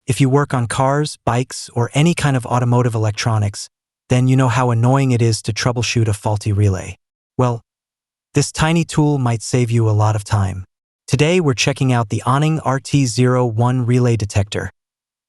If you work on cars, bikes, or any kind of automotive electronics, then you know how annoying it is to troubleshoot a faulty relay. Well, this tiny tool might save you a lot of time. Today we're checking out the ANENG RT01 Relay Detector,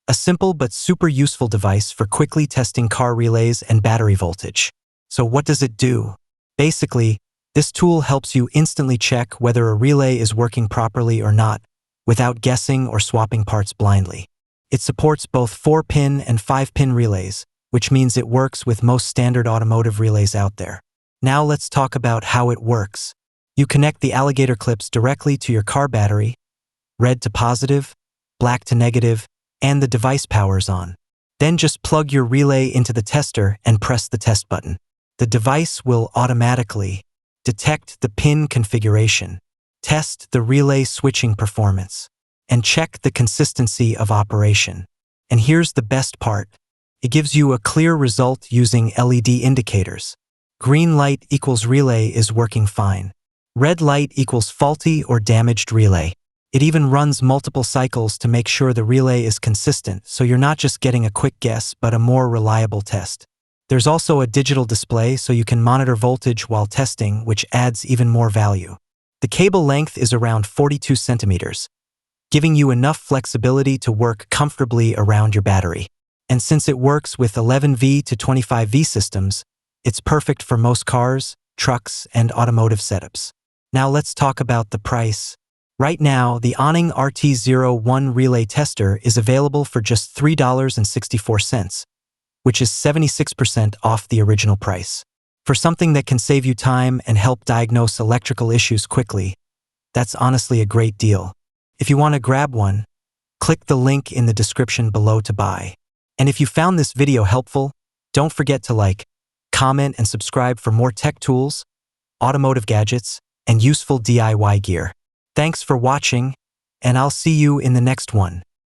a simple but super useful device for quickly testing car relays and battery voltage. So what does it do? Basically, this tool helps you instantly check whether a relay is working properly or not, without guessing or swapping parts blindly. It supports both 4-pin and 5-pin relays, which means it works with most standard automotive relays out there. Now let's talk about how it works. You connect the alligator clips directly to your car battery, red to positive, black to negative, and the device powers on. Then just plug your relay into the tester and press the test button. The device will automatically detect the pin configuration, test the relay switching performance, and check the consistency of operation. And here's the best part. It gives you a clear result using LED indicators. Green light equals relay is working fine. Red light equals faulty or damaged relay. It even runs multiple cycles to make sure the relay is consistent, so you're not just getting a quick guess but a more reliable test. There's also a digital display so you can monitor voltage while testing, which adds even more value. The cable length is around 42 centimeters, giving you enough flexibility to work comfortably around your battery. And since it works with 11V to 25V systems, it's perfect for most cars, trucks, and automotive setups. Now let's talk about the price. Right now, the ANENG RT01 Relay Tester is available for just $3.64, which is 76% off the original price. For something that can save you time and help diagnose electrical issues quickly, that's honestly a great deal. If you want to grab one, click the link in the description below to buy. And if you found this video helpful, don't forget to like, comment, and subscribe for more tech tools, automotive gadgets, and useful DIY gear. Thanks for watching, and I'll see you in the next one.